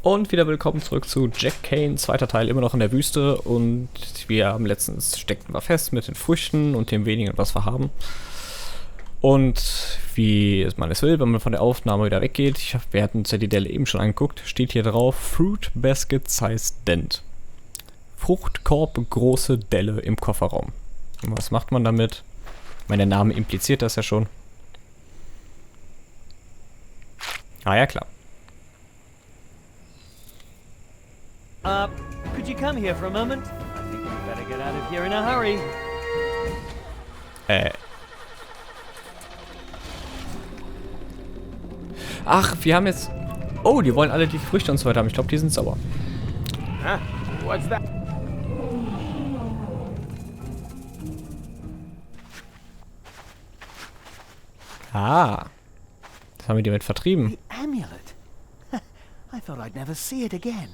Und wieder willkommen zurück zu Jack Keane, zweiter Teil, immer noch in der Wüste. Und wir haben letztens steckten wir fest mit den Früchten und dem wenigen, was wir haben. Und wie man es will, wenn man von der Aufnahme wieder weggeht, wir hatten uns ja die Delle eben schon angeguckt, steht hier drauf Fruit Basket Size Dent. Fruchtkorb, große Delle im Kofferraum. Und was macht man damit? Der Name impliziert das ja schon. Ah ja, klar. Could you come here for a moment? I think we'd better get out of here in a hurry. Ach, wir haben jetzt... Oh, die wollen alle die Früchte und so weiter haben. Ich glaube, die sind sauer. What's that? Ah. Das haben wir die mit vertrieben. The amulet. I thought I'd never see it again.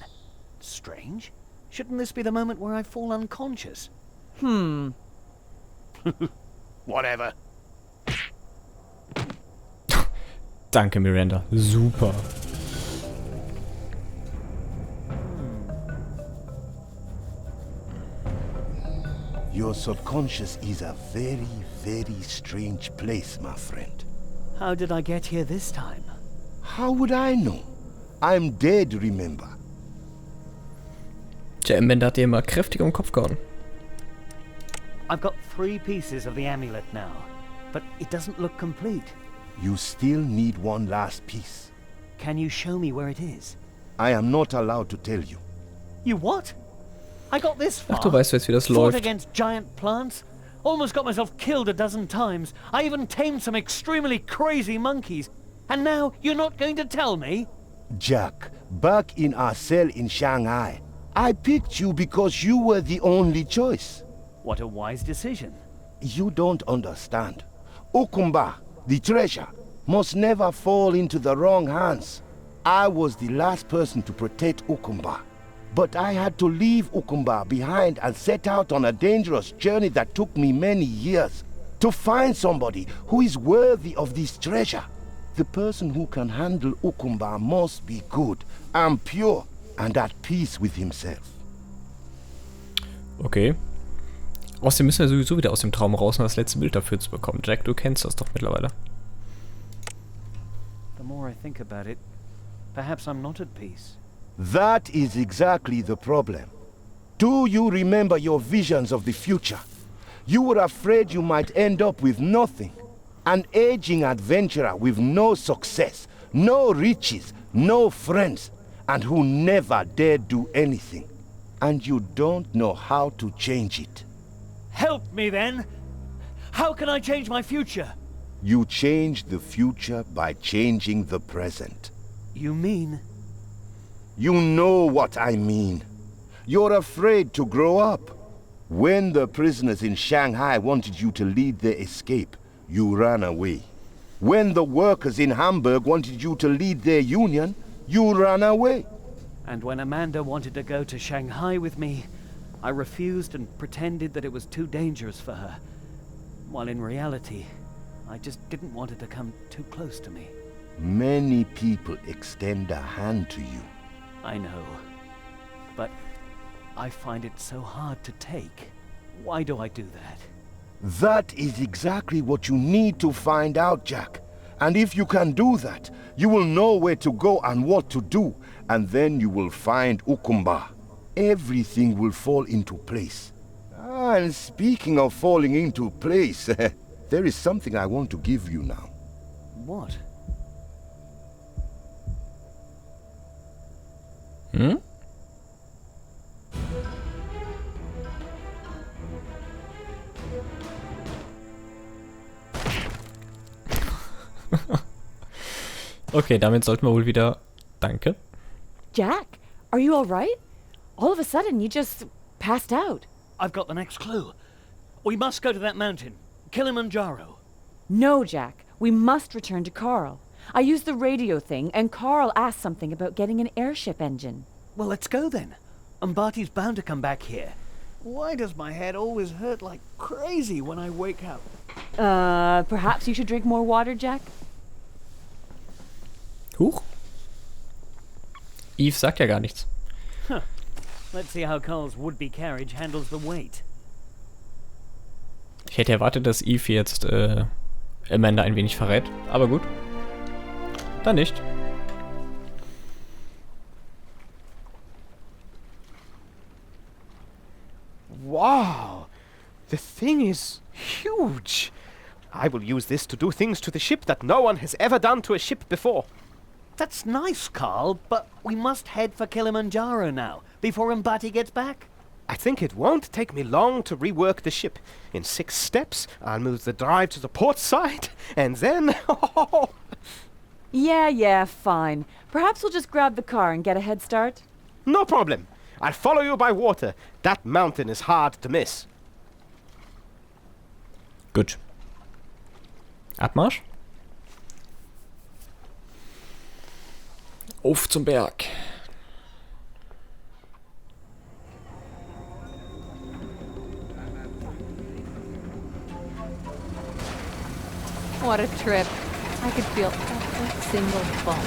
Strange. Shouldn't this be the moment where I fall unconscious? Whatever. Danke, Miranda. Super. Your subconscious is a very, very strange place, my friend. How did I get here this time? How would I know? I'm dead, remember? Tja, Amanda hat dir immer kräftig um den Kopf gehauen. I've got 3 pieces of the amulet now, but it doesn't look complete. You still need one last piece. Can you show me where it is? I am not allowed to tell you. You what? I got this far. Ach, du weißt jetzt, wie das Fought läuft. against giant plants. Almost got myself killed a dozen times. I even tamed some extremely crazy monkeys. And now you're not going to tell me? Jack, back in our cell in Shanghai, I picked you because you were the only choice. What a wise decision. You don't understand. Ukumba, the treasure, must never fall into the wrong hands. I was the last person to protect Ukumba. But I had to leave Ukumba behind and set out on a dangerous journey that took me many years. To find somebody who is worthy of this treasure. The person who can handle Ukumba must be good and pure and at peace with himself. Okay. Außerdem müssen wir sowieso wieder aus dem Traum raus, um das letzte Bild dafür zu bekommen. Jack, du kennst das doch mittlerweile. The more I think about it, perhaps I'm not at peace. That is exactly the problem. Do you remember your visions of the future? You were afraid you might end up with nothing. An aging adventurer with no success, no riches, no friends, and who never dared do anything. And you don't know how to change it. Help me then! How can I change my future? You change the future by changing the present. You mean? You know what I mean. You're afraid to grow up. When the prisoners in Shanghai wanted you to lead their escape, you ran away. When the workers in Hamburg wanted you to lead their union, you ran away. And when Amanda wanted to go to Shanghai with me, I refused and pretended that it was too dangerous for her. While in reality, I just didn't want her to come too close to me. Many people extend a hand to you. I know. But I find it so hard to take. Why do I do that? That is exactly what you need to find out, Jack. And if you can do that, you will know where to go and what to do. And then you will find Ukumba. Everything will fall into place. And speaking of falling into place, there is something I want to give you now. What? Hm? Okay, damit sollten wir wohl wieder... Danke. Jack, are you all right? All of a sudden, you just passed out. I've got the next clue. We must go to that mountain, Kilimanjaro. No, Jack, we must return to Carl. I used the radio thing, and Carl asked something about getting an airship engine. Well, let's go then. Umbati's bound to come back here. Why does my head always hurt like crazy when I wake up? Perhaps you should drink more water, Jack? Huch. Eve sagt ja gar nichts. Let's see how Carl's would-be carriage handles the weight. Ich hätte erwartet, dass Eve jetzt Amanda ein wenig verrät. Aber gut. Dann nicht. Wow! The thing is huge! I will use this to do things to the ship that no one has ever done to a ship before. That's nice, Carl, but we must head for Kilimanjaro now, before Umbati gets back. I think it won't take me long to rework the ship. In 6 steps, I'll move the drive to the port side, and then... Yeah, fine. Perhaps we'll just grab the car and get a head start? No problem. I'll follow you by water. That mountain is hard to miss. Gut. Abmarsch. Auf zum Berg. What a trip. I could feel every single bump.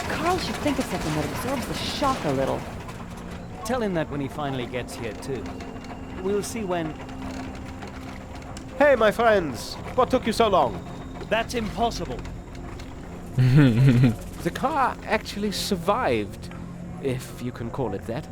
Carl should think of something that absorbs the shock a little. Tell him that when he finally gets here, too. We'll see when... Hey, my friends! What took you so long? That's impossible. The car actually survived, if you can call it that.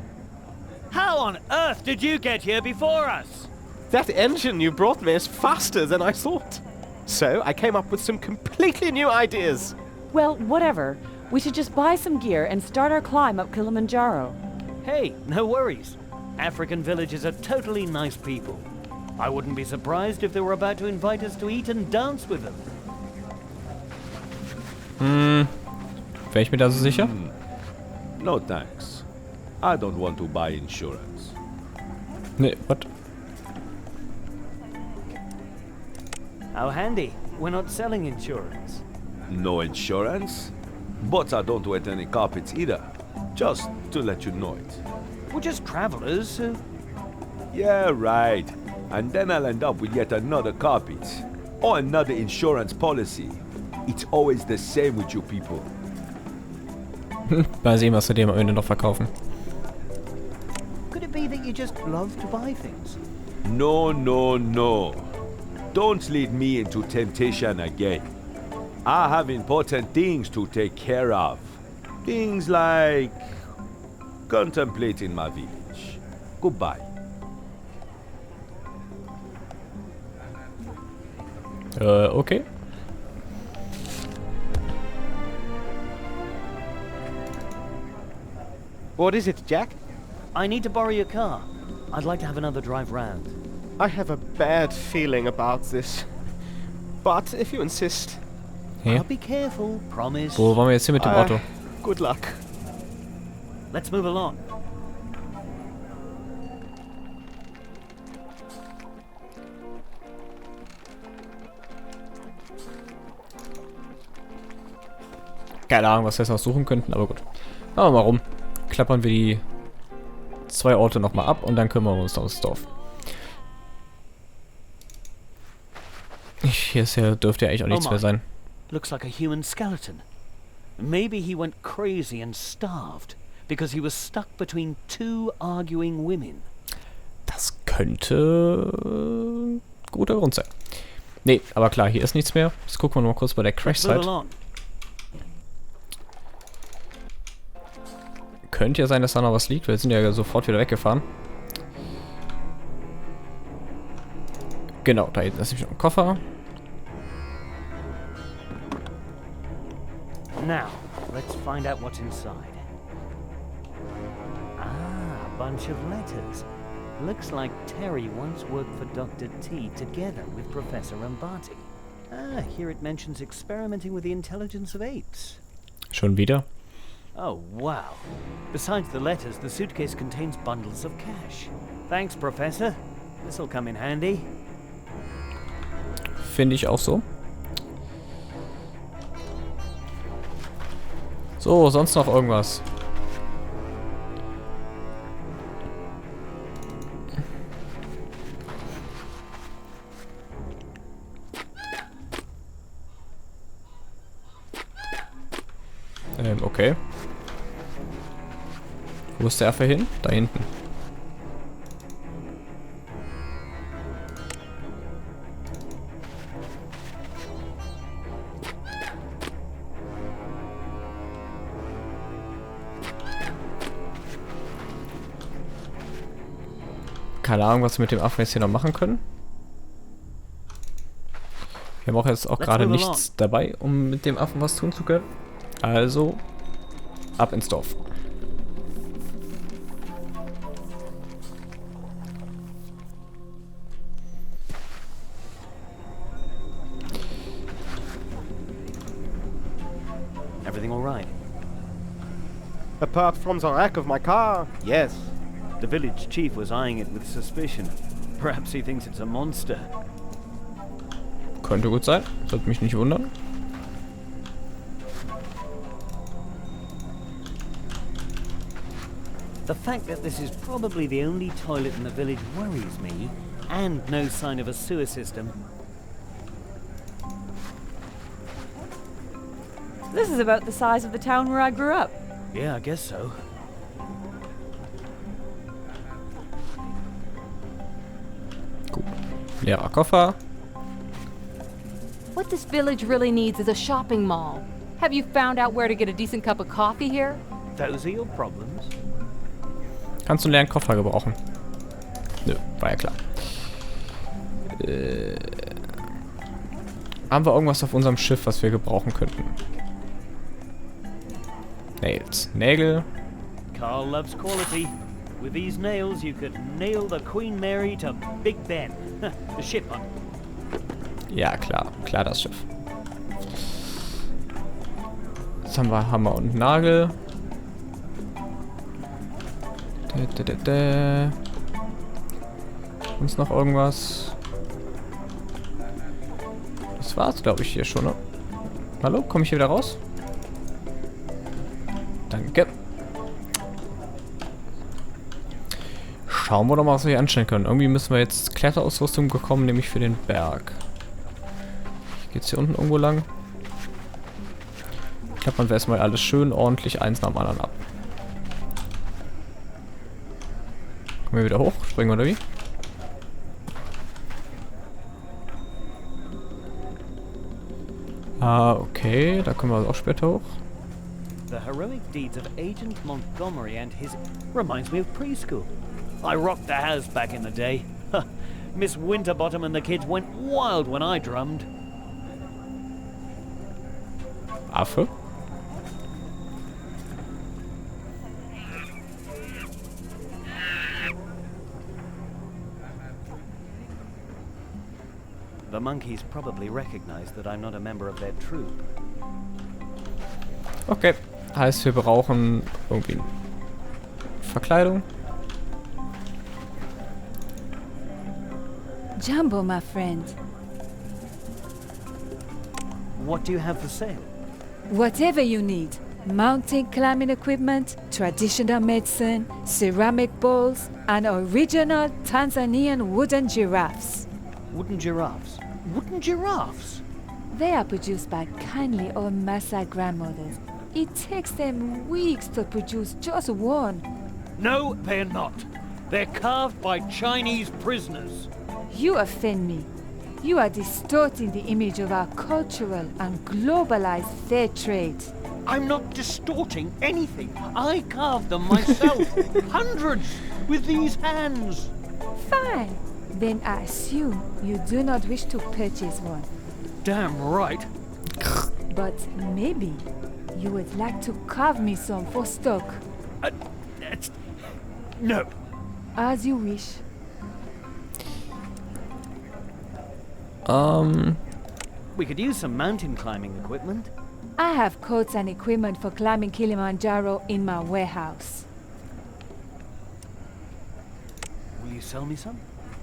How on earth did you get here before us? That engine you brought me is faster than I thought. So I came up with some completely new ideas. Well, whatever. We should just buy some gear and start our climb up Kilimanjaro. Hey, no worries. African villages are totally nice people. I wouldn't be surprised if they were about to invite us to eat and dance with them. Wäre ich mir da so sicher? No thanks. I don't want to buy insurance. Nee, what? How handy. We're not selling insurance. No insurance? But I don't want any carpets either. Just to let you know it. We're just travelers who... Yeah, right. And then I'll end up with yet another carpet. Or another insurance policy. It's always the same with you people. Mal sehen, was wir dem am Ende noch verkaufen. Could it be that you just love to buy things? No, no, no. Don't lead me into temptation again. I have important things to take care of. Things like contemplating my village. Goodbye. Okay. What is it, Jack? I need to borrow your car. I'd like to have another drive round. I have a bad feeling about this. But if you insist... Hä? I'll be careful, promise. Wo waren wir jetzt hier mit dem Auto? Good luck. Let's move along. Keine Ahnung, was wir jetzt noch suchen könnten, aber gut. Machen wir mal rum. Klappern wir die 2 Orte nochmal ab und dann kümmern wir uns ums Dorf. Hier ist ja, dürfte ja eigentlich auch nichts mehr sein. Looks like a human skeleton. Maybe he went crazy and starved because he was stuck between 2 arguing women. Das könnte guter Grund sein. Nee, aber klar, hier ist nichts mehr. Jetzt gucken wir noch mal kurz bei der Crash-Site. Könnte ja sein, dass da noch was liegt. Wir sind ja sofort wieder weggefahren. Genau, da hinten ist nämlich noch ein Koffer. Now, let's find out what's inside. Ah, a bunch of letters. Looks like Terry once worked for Dr. T together with Professor Umbati. Ah, here it mentions experimenting with the intelligence of apes. Schon wieder? Oh, wow. Besides the letters, the suitcase contains bundles of cash. Thanks, Professor. This'll come in handy. Finde ich auch so. So, sonst noch irgendwas? Okay. Wo ist der Affe hin? Da hinten. Keine Ahnung, was wir mit dem Affen jetzt hier noch machen können. Wir haben auch jetzt auch gerade nichts dabei, um mit dem Affen was tun zu können. Also, ab ins Dorf. Everything all right? Apart from the wreck of my car, yes. The village chief was eyeing it with suspicion. Perhaps he thinks it's a monster. Könnte gut sein. Sollte mich nicht wundern. The fact that this is probably the only toilet in the village worries me, and no sign of a sewer system. This is about the size of the town where I grew up. Yeah, I guess so. Gut. Leerer Koffer. What this village really needs is a shopping mall. Have you found out where to get a decent cup of coffee here? Those are your problems. Kannst du einen leeren Koffer gebrauchen? Nö, war ja klar. Haben wir irgendwas auf unserem Schiff, was wir gebrauchen könnten? Nails. Nägel. Carl loves quality. With these nails, you could nail the Queen Mary to Big Ben. The ship on. Ja, klar. Klar, das Schiff. Jetzt haben wir Hammer und Nagel. Uns noch irgendwas? Das war's, glaube ich, hier schon, ne? Hallo? Komme ich hier wieder raus? Danke. Schauen wir doch mal, was wir hier anstellen können. Irgendwie müssen wir jetzt Kletterausrüstung bekommen, nämlich für den Berg. Geht's hier unten irgendwo lang? Klappern wir erstmal alles schön ordentlich eins nach dem anderen ab. Kommen wir wieder hoch? Springen wir oder wie? Ah, okay. Da kommen wir auch später hoch. The heroic deeds of Agent Montgomery and his... reminds me of preschool. I rocked the house back in the day. Miss Winterbottom and the kids went wild when I drummed. Affe? The monkeys probably recognize that I'm not a member of their troop. Okay. Heißt, wir brauchen irgendwie Verkleidung. Jumbo, my friend. What do you have for sale? Whatever you need. Mountain climbing equipment, traditional medicine, ceramic bowls, and original Tanzanian wooden giraffes. Wooden giraffes? Wooden giraffes? They are produced by kindly old Maasai grandmothers. It takes them weeks to produce just one. No, they're not. They're carved by Chinese prisoners. You offend me. You are distorting the image of our cultural and globalized fair trade. I'm not distorting anything. I carved them myself. Hundreds with these hands. Fine. Then I assume you do not wish to purchase one. Damn right. But maybe you would like to carve me some for stock. No. As you wish. We could use some mountain climbing equipment. I have coats and equipment for climbing Kilimanjaro in my warehouse. Will you sell me some?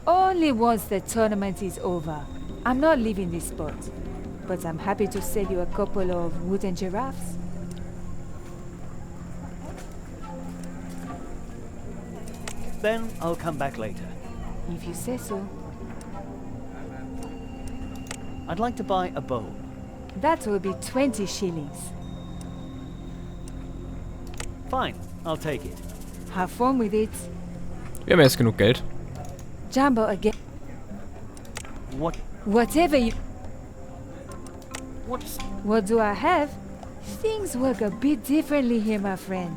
Only once the tournament is over. I'm not leaving this spot, but I'm happy to sell you a couple of wooden giraffes. Then I'll come back later. If you say so. I'd like to buy a bowl. That will be 20 shillings. Fine, I'll take it. Have fun with it. Wir haben jetzt genug Geld. Jumbo again. What? Whatever you... What's... What do I have? Things work a bit differently here, my friend.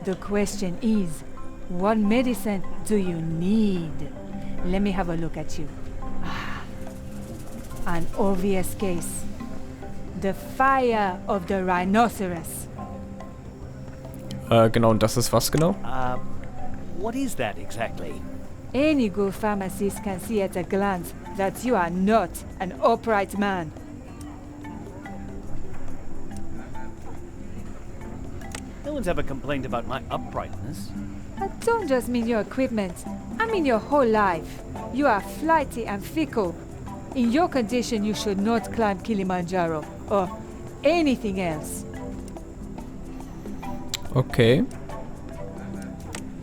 The question is, what medicine do you need? Let me have a look at you. An obvious case. The fire of the rhinoceros. Genau, und das ist was genau? What is that exactly? Any good pharmacist can see at a glance that you are not an upright man. No one's ever complained about my uprightness. I don't just mean your equipment, I mean your whole life. You are flighty and fickle. In your condition, you should not climb Kilimanjaro or anything else. Okay.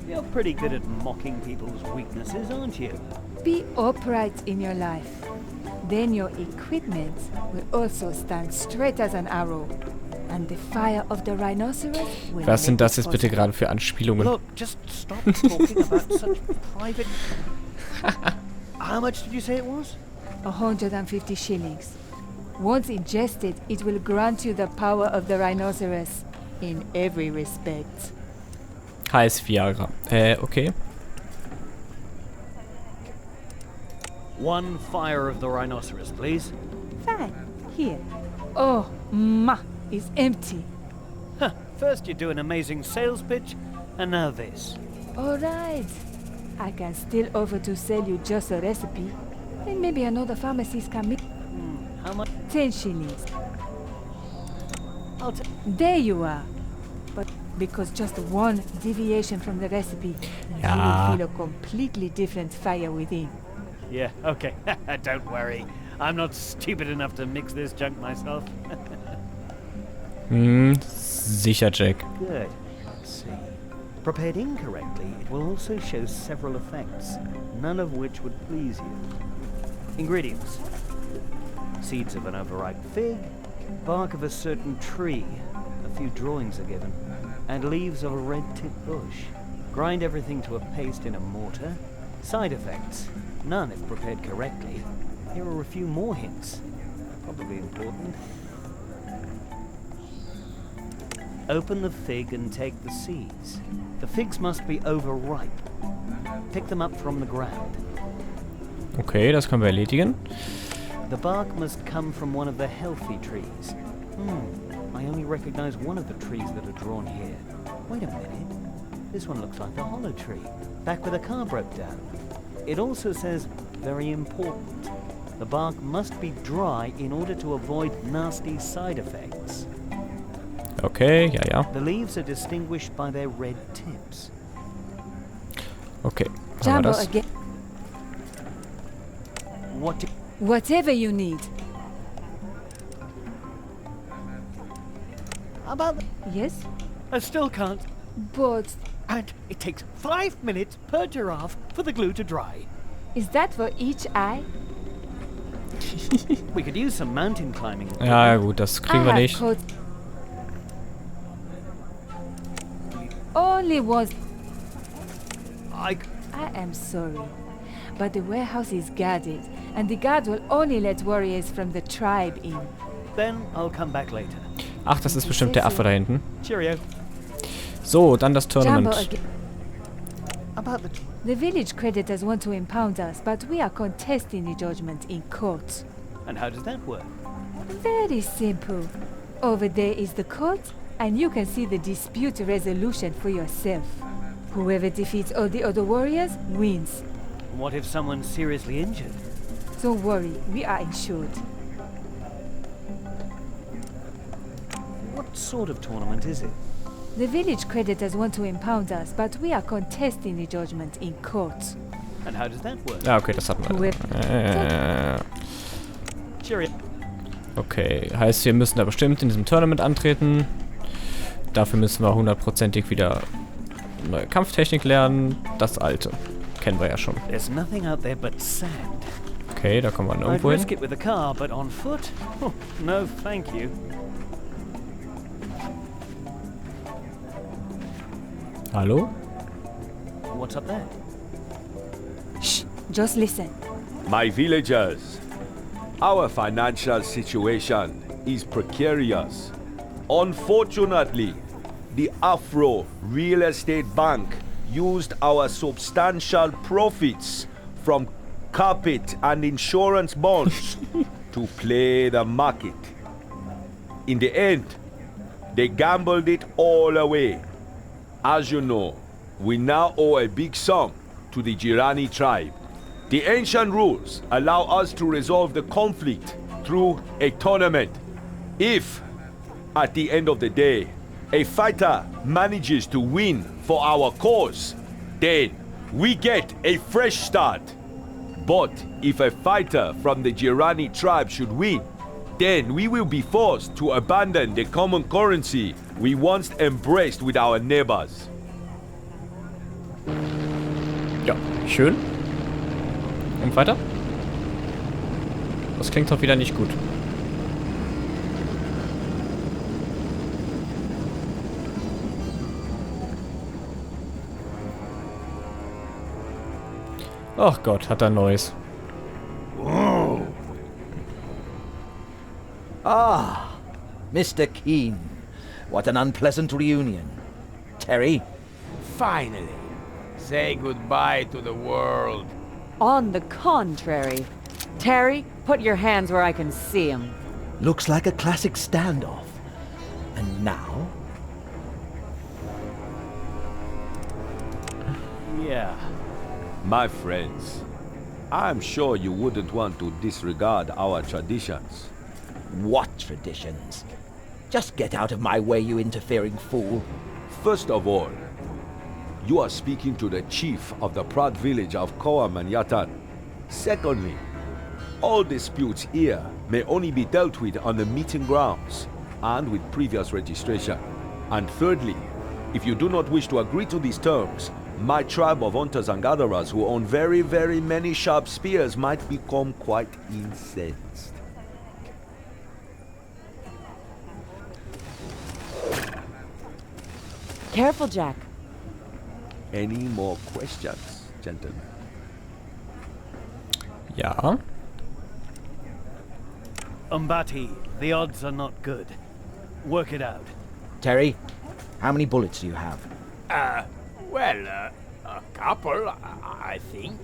You're pretty good at mocking people's weaknesses, aren't you? Be upright in your life. Then your equipment will also stand straight as an arrow. And the fire of the rhinoceros will Was sind make das it jetzt bitte possible. gerade für Anspielungen? Look, just stop talking about such private... How much did you say it was? 150 shillings. Once ingested, it will grant you the power of the rhinoceros in every respect. Heiß Viagra. Okay. One fire of the rhinoceros, please. Fine. Here. Oh, ma, it's empty. Huh. First you do an amazing sales pitch, and now this. All right. I can still offer to sell you just a recipe. Then maybe another pharmacist can make How much? 10 shillings. I'll take... There you are. But because just one deviation from the recipe, Ja. you will feel a completely different fire within. Yeah, okay. Don't worry. I'm not stupid enough to mix this junk myself. Sicher, Jack. Good. Let's see. Prepared incorrectly, it will also show several effects, none of which would please you. Ingredients. Seeds of an overripe fig, bark of a certain tree, a few drawings are given, and leaves of a red-tipped bush. Grind everything to a paste in a mortar. Side effects. None if prepared correctly. Here are a few more hints. Probably important. Open the fig and take the seeds. The figs must be overripe. Pick them up from the ground. Okay, das können wir erledigen. The bark must come from one of the healthy trees. I only recognize one of the trees that are drawn here. Wait a minute. This one looks like a hollow tree, back where the car broke down. It also says, very important. The bark must be dry in order to avoid nasty side effects. Okay, ja, ja. The leaves are distinguished by their red tips. Okay, haben wir Jumbo das. again. What do... Whatever you need. How about... Yes? I still can't. But And it takes 5 minutes per giraffe for the glue to dry. is that for each eye? We could use some mountain climbing. Ja, gut, das kriegen wir I have nicht. caught only once. I am sorry, but the warehouse is guarded, and the guard will only let warriors from the tribe in. Then I'll come back later. Ach, das ist bestimmt der Affe da hinten. Cheerio. So, dann das Jumbo Tournament. again. About The village creditors want to impound us, but we are contesting the judgment in court. And how does that work? Very simple. Over there is the court, and you can see the dispute resolution for yourself. Whoever defeats all the other warriors wins. What if someone's seriously injured? Don't worry, we are insured. What sort of tournament is it? The village creditors want to impound us, but we are contesting the judgment in court. And how does that work? Ja, okay, das hatten wir. Cheerio. Okay, heißt, wir müssen da bestimmt in diesem Tournament antreten. Dafür müssen wir 100%ig wieder neue Kampftechnik lernen. Das alte. Kennen wir ja schon. There's nothing out there but sand. Okay, da kommen wir I'd irgendwo hin. risk it with a car, but on foot? Oh, no, thank you. Hallo? What's up there? Shh, just listen. My villagers, our financial situation is precarious. Unfortunately, the Afro Real Estate Bank used our substantial profits from carpet and insurance bonds to play the market. In the end, they gambled it all away. As you know, we now owe a big sum to the Jirani tribe. The ancient rules allow us to resolve the conflict through a tournament. If, at the end of the day, a fighter manages to win for our cause, then we get a fresh start. But if a fighter from the Jirani tribe should win, then we will be forced to abandon the common currency we once embraced with our neighbors. Ja, schön. Und weiter? Das klingt doch wieder nicht gut. Ach Gott, hat er Neues. Ah, Mr. Keane. What an unpleasant reunion. Terry? Finally, say goodbye to the world. On the contrary. Terry, put your hands where I can see them. Looks like a classic standoff. And now? Yeah. My friends, I'm sure you wouldn't want to disregard our traditions. What traditions? Just get out of my way, you interfering fool. First of all, you are speaking to the chief of the proud village of Koa Manyatan. Secondly, all disputes here may only be dealt with on the meeting grounds and with previous registration. And thirdly, if you do not wish to agree to these terms, my tribe of hunters and gatherers who own very, very many sharp spears might become quite incensed. Careful, Jack. Any more questions, gentlemen? Ja. Umbati, the odds are not good. Work it out. Terry, how many bullets do you have? Well, a couple, I think.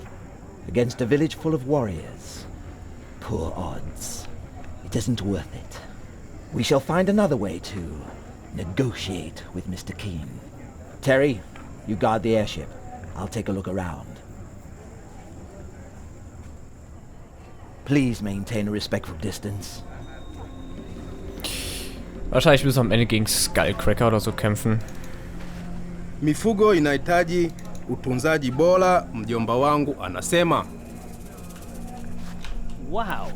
Against a village full of warriors. Poor odds. It isn't worth it. We shall find another way to negotiate with Mr. Keane. Terry, you guard the airship. I'll take a look around. Please maintain a respectful distance. Wahrscheinlich müssen wir am Ende gegen Skullcracker oder so kämpfen. Mifugo inahitaji utunzaji bora, mjomba wangu anasema. Wow.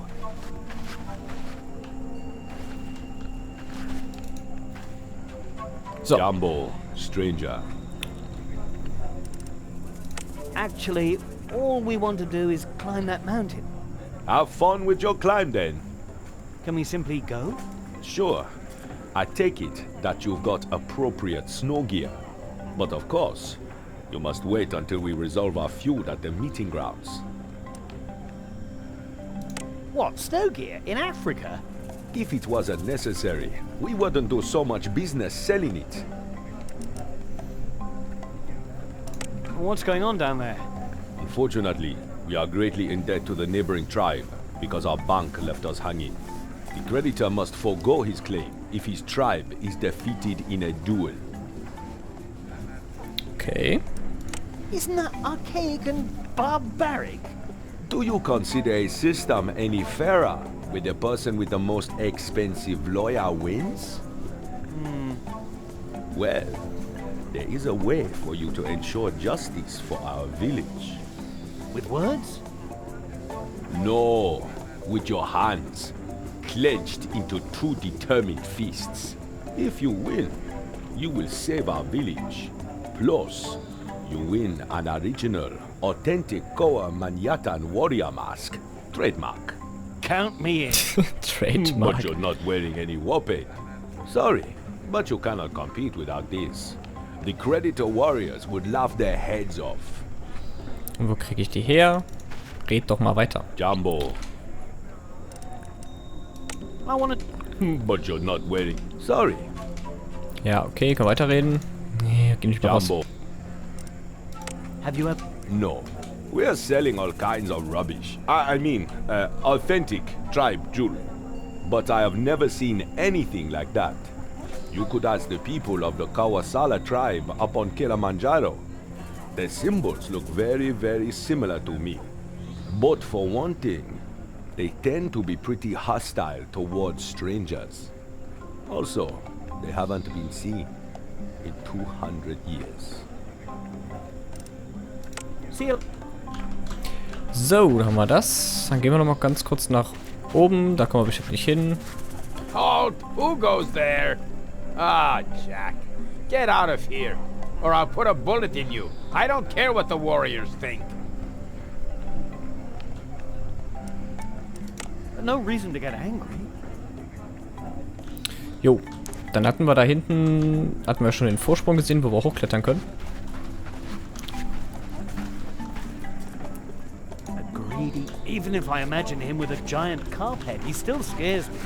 So. Jumbo, stranger. Actually, all we want to do is climb that mountain. Have fun with your climb then. Can we simply go? Sure. I take it that you've got appropriate snow gear. But of course, you must wait until we resolve our feud at the meeting grounds. What, snow gear? In Africa? If it wasn't necessary, we wouldn't do so much business selling it. What's going on down there? Unfortunately, we are greatly in debt to the neighboring tribe because our bank left us hanging. The creditor must forego his claim if his tribe is defeated in a duel. Okay. Isn't that archaic and barbaric? Do you consider a system any fairer with the person with the most expensive lawyer wins? Well, there is a way for you to ensure justice for our village. With words? No, with your hands, clenched into two determined fists. If you win, you will save our village. Plus, you win an original, authentic Koa Manyatan warrior mask. Trademark. Count me in. Trademark. But you're not wearing any weapon. Sorry, but you cannot compete without this. The creditor warriors would laugh their heads off. Und wo kriege ich die her? Red doch mal weiter. Jumbo. I wanna... But you're not wearing. Sorry. Ja, okay, kann weiterreden. Nee, geh nicht mehr raus. Jumbo. Have you ever... No. We're selling all kinds of rubbish. I mean, authentic tribe jewelry. But I have never seen anything like that. You could ask the people of the Kawasala tribe up on Kilimanjaro. The symbols look very, very similar to me. But for one thing, they tend to be pretty hostile towards strangers. Also, they haven't been seen in 200 years. See you... So, dann haben wir das. Dann gehen wir noch mal ganz kurz nach oben. Da kommen wir bestimmt nicht hin. Halt! Who goes there? Ah, Jack. Get out of here, or I'll put a bullet in you. I don't care what the warriors think. No reason to get angry. Jo, dann hatten wir da hinten, hatten wir schon den Vorsprung gesehen, wo wir hochklettern können. Greedy. Even if I imagine him with a giant carp head, he still scares me.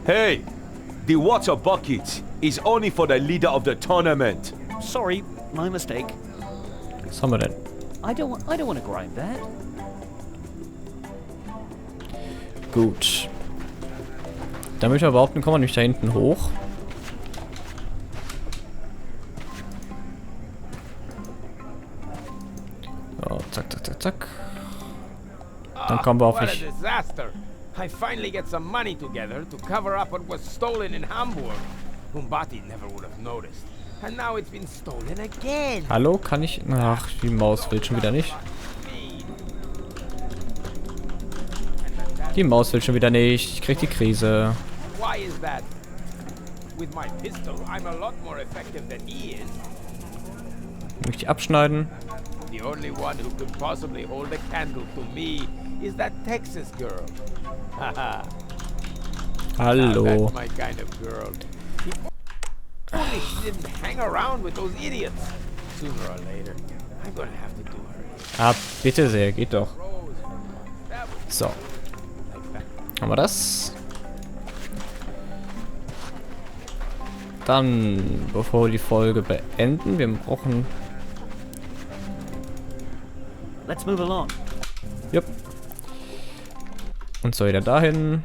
Hey! The water bucket is only for the leader of the tournament. Sorry, my mistake. Was haben wir denn? I don't want to grind that. Gut. Damit wir behaupten, kommen wir nämlich da hinten hoch. So, zack, zack, zack, zack. Dann kommen wir auf What a mich. disaster! I finally get some money together to cover up what was stolen in Hamburg. Umbati never would have noticed. And now it's been stolen again. Hallo, kann ich... Ach, die Maus will schon wieder nicht. Die Maus will schon wieder nicht. Ich krieg die Krise. Why is that? With my pistol, I'm a lot more effective than he is. Muss ich die abschneiden? The only one who could possibly hold a candle to me is that Texas girl. Haha. Hallo. That's my kind of girl. If only she didn't hang around with those idiots. Sooner or later, I'm gonna have to do her. Ah, bitte sehr, geht doch. So. Haben wir das? Dann, bevor wir die Folge beenden, wir brauchen... Let's move along. Jupp. Und so wieder dahin.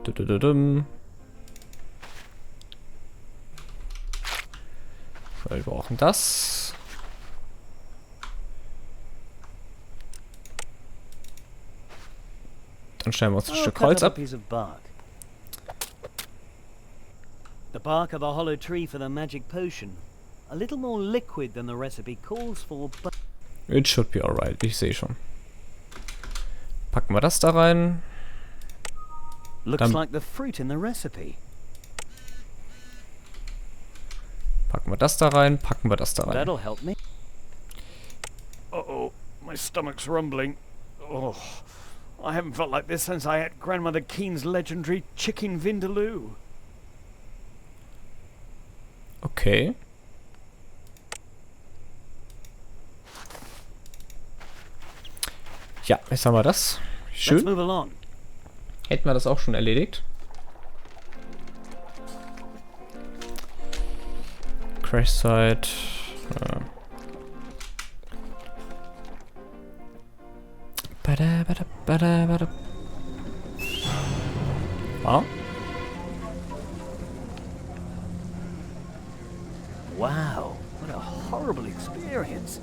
Dudududum. So, wir brauchen das. Dann stellen wir uns ein I'll Stück cut Holz up a ab. piece of bark. The bark of a hollow tree for the magic potion. A little more liquid than the recipe calls for, but... It should be alright, ich sehe schon. Packen wir das da rein. Looks Dann like the fruit in the recipe. packen wir das da rein, packen wir das da rein. That'll help me. Uh-oh, my stomach's rumbling. Oh, I haven't felt like this since I ate Grandmother Keane's legendary chicken vindaloo. Okay. Ja, jetzt haben wir das. Let's Schön. move along. Hätten wir das auch schon erledigt. Crash Site. Ah. Wow, what a horrible experience.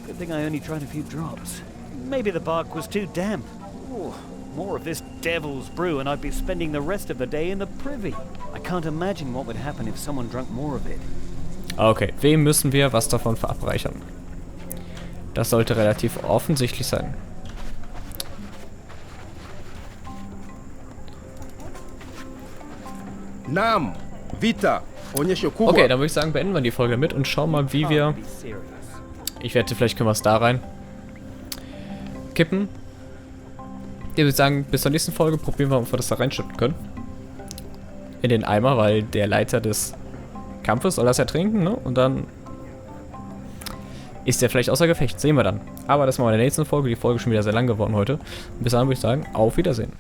Good thing I only tried a few drops. Maybe the bark was too damp. Ooh, more of this devil's brew and I'd be spending the rest of the day in the privy. I can't imagine what would happen if someone drank more of it. Okay, wem müssen wir was davon verabreichern? Das sollte relativ offensichtlich sein. Naam, Vita, onyesho kubwa. Okay, dann würde ich sagen, beenden wir die Folge mit und schauen mal, wie wir... Be serious. Ich wette, vielleicht können wir es da rein kippen. Ich würde sagen, bis zur nächsten Folge probieren wir, ob wir das da reinschippen können. in den Eimer, weil der Leiter des Kampfes soll das ja trinken, ne? Und dann ist der vielleicht außer Gefecht. Sehen wir dann. Aber das machen wir in der nächsten Folge. Die Folge ist schon wieder sehr lang geworden heute. Bis dahin würde ich sagen, auf Wiedersehen.